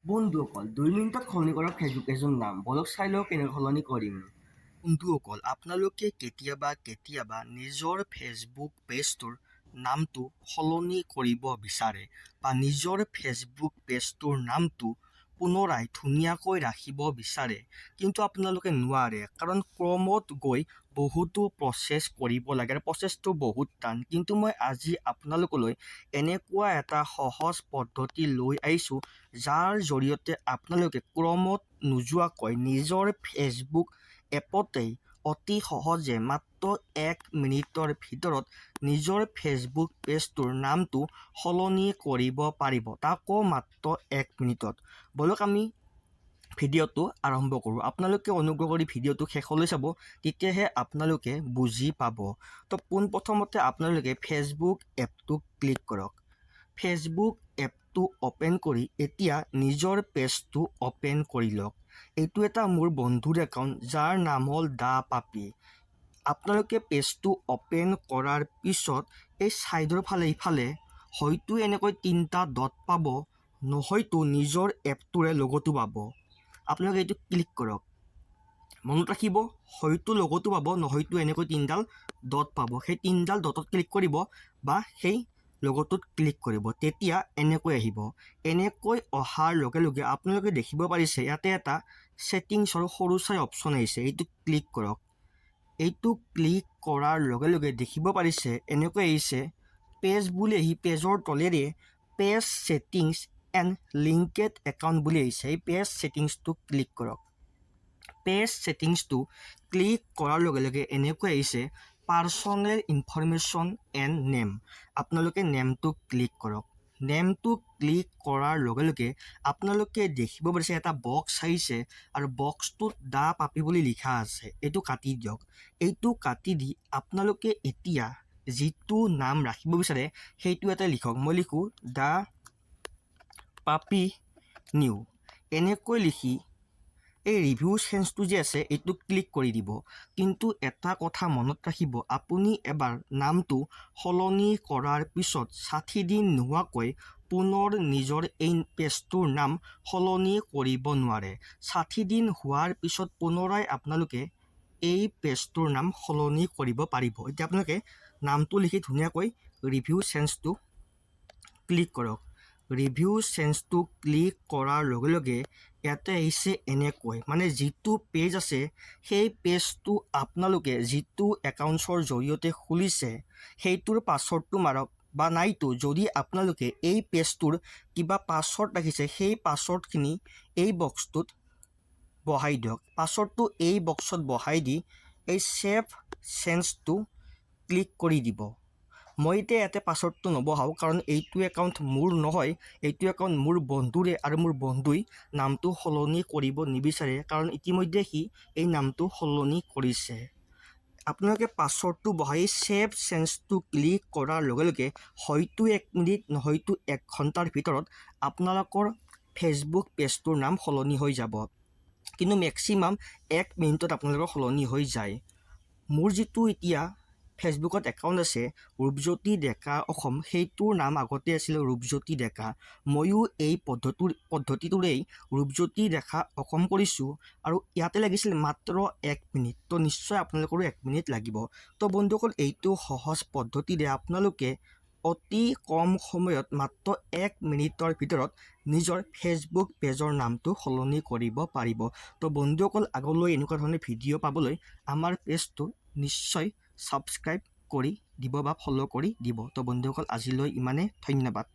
বন্ধুসকল 2 মিনিটত সলনি কৰা ফেচবুক পেজৰ নাম বলক চাই লওক কেনেকৈ সলনি কৰিম। বন্ধুসকল আপোনালোকে কেতিয়াবা নিজৰ ফেচবুক পেজটোৰ নামটো সলনি কৰিব বিচাৰে বা নিজৰ ফেচবুক পেজটোৰ নামটো পুনৰাই ধুনীয়াকৈ ৰাখিব বিচাৰে, কিন্তু আপোনালোকে নোৱাৰে কাৰণ ক্ৰমত গৈ বহুতো প্ৰচেছ কৰিব লাগে আৰু প্ৰচেছটো বহুত টান। কিন্তু মই আজি আপোনালোকলৈ এনেকুৱা এটা সহজ পদ্ধতি লৈ আহিছোঁ যাৰ জৰিয়তে আপোনালোকে ক্ৰমত নোযোৱাকৈ নিজৰ ফেচবুক এপতেই অতি সহজে মাত্ৰ 1 মিনিটৰ ভিতৰত নিজৰ ফেচবুক পেজটোৰ নামটো সলনি কৰিব পাৰিব, তাকো মাত্ৰ 1 মিনিটত। বলক আমি ভিডিঅ'টো আৰম্ভ কৰোঁ। আপোনালোকে অনুগ্ৰহ কৰি ভিডিঅ'টো শেষলৈ চাব, তেতিয়াহে আপোনালোকে বুজি পাব। তো পোনপ্ৰথমতে আপোনালোকে ফেচবুক এপটো ক্লিক কৰক। ফেচবুক এপটো অ'পেন কৰি এতিয়া নিজৰ পেজটো অ'পেন কৰি লওক। এইটো এটা মোৰ বন্ধুৰ একাউণ্ট যাৰ নাম হ'ল দা পাপি। আপোনালোকে পেজটো অ'পেন কৰাৰ পিছত এই ছাইডৰ ফালে ইফালে হয়তো এনেকৈ 3টা ডট পাব, নহয়তো নিজৰ এপটোৰে লগতো পাব। আপোনালোকে এইটো ক্লিক কৰক। মনত ৰাখিব, হয়তো লগতো পাব, নহয়তো এনেকৈ 3ডাল ডট পাব। সেই 3ডাল ডটত ক্লিক কৰিব বা সেই লগটোত ক্লিক কৰিব, তেতিয়া এনেকৈ আহিব। এনেকৈ অহাৰ লগে লগে আপোনালোকে দেখিব পাৰিছে ইয়াতে এটা ছেটিংছৰ সৰু চাই অপশ্যন আহিছে, এইটো ক্লিক কৰক। এইটো ক্লিক কৰাৰ লগে লগে দেখিব পাৰিছে এনেকৈ আহিছে পেজ বুলি আহি পেজৰ তলেৰে পেজ ছেটিংছ এণ্ড লিংকেড একাউণ্ট বুলি আহিছে। এই পেজ ছেটিংছটো ক্লিক কৰক। পেজ ছেটিংছটো ক্লিক কৰাৰ লগে লগে এনেকৈ আহিছে পাৰ্চনেল ইনফৰমেশ্যন এণ্ড নেম। আপোনালোকে নেমটো ক্লিক কৰক। নেমটো ক্লিক কৰাৰ লগে লগে আপোনালোকে দেখিব পাৰিছে এটা বক্স আহিছে আৰু বক্সটোত দা পাপি বুলি লিখা আছে, এইটো কাটি দিয়ক। এইটো কাটি দি আপোনালোকে এতিয়া যিটো নাম ৰাখিব বিচাৰে সেইটো এটা লিখক। মই লিখোঁ দা পাপি নিউ। এনেকৈ লিখি এই ৰিভিউ চেঞ্জটো যে আছে এইটো ক্লিক কৰি দিব। কিন্তু এটা কথা মনত ৰাখিব, আপুনি এবাৰ নামটো সলনি কৰাৰ পিছত 60 দিন নোহোৱাকৈ পুনৰ নিজৰ এই পেজটোৰ নাম সলনি কৰিব নোৱাৰে। 60 দিন হোৱাৰ পিছত পুনৰাই আপোনালোকে এই পেজটোৰ নাম সলনি কৰিব পাৰিব। এতিয়া আপোনালোকে নামটো লিখি ধুনীয়াকৈ ৰিভিউ চেঞ্জটো ক্লিক কৰক। ৰিভিউ চেঞ্জটো ক্লিক কৰাৰ লগে লগে ইয়াতে আহিছে এনেকৈ, মানে যিটো পেজ আছে সেই পেজটো আপোনালোকে যিটো একাউণ্টছৰ জৰিয়তে খুলিছে সেইটোৰ পাছৱৰ্ডটো মাৰক, বা নাইতো যদি আপোনালোকে এই পেজটোৰ কিবা পাছৱৰ্ড ৰাখিছে সেই পাছৱৰ্ডখিনি এই বক্সটোত বহাই দিয়ক। পাছৱৰ্ডটো এই বক্সত বহাই দি এই ছেভ চেঞ্জটো ক্লিক কৰি দিব। মই এতিয়া ইয়াতে পাছৱৰ্ডটো নবহাওঁ কাৰণ এইটো একাউণ্ট মোৰ নহয়, এইটো একাউণ্ট মোৰ বন্ধুৰে আৰু মোৰ বন্ধুই নামটো সলনি কৰিব নিবিচাৰে কাৰণ ইতিমধ্যে সি এই নামটো সলনি কৰিছে। আপোনালোকে পাছৱৰ্ডটো বহাই ছেভ চেঞ্জটো ক্লিক কৰাৰ লগে লগে হয়তো 1 মিনিট নহয়তো 1 ঘণ্টাৰ ভিতৰত আপোনালোকৰ ফেচবুক পেজটোৰ নাম সলনি হৈ যাব, কিন্তু মেক্সিমাম 1 মিনিটত আপোনালোকৰ সলনি হৈ যায়। মোৰ যিটো এতিয়া ফেচবুকত একাউণ্ট আছে ৰূপজ্যোতি ডেকা অসম, সেইটোৰ নাম আগতে আছিল ৰূপজ্যোতি ডেকা। ময়ো এই পদ্ধতিটোৰেই ৰূপজ্যোতি ডেকা অসম কৰিছোঁ আৰু ইয়াতে লাগিছিল মাত্ৰ 1 মিনিট। তো নিশ্চয় আপোনালোকৰো 1 মিনিট লাগিব। তো বন্ধুসকল এইটো সহজ পদ্ধতিৰে আপোনালোকে অতি কম সময়ত মাত্ৰ 1 মিনিটৰ ভিতৰত নিজৰ ফেচবুক পেজৰ নামটো সলনি কৰিব পাৰিব। তো বন্ধুসকল আগলৈ এনেকুৱা ধৰণৰ ভিডিঅ' পাবলৈ আমাৰ পেজটো নিশ্চয় ছাবস্ক্ৰাইব কৰি দিব বা ফ'ল' কৰি দিব। তো বন্ধুসকল আজিলৈ ইমানে, ধন্যবাদ।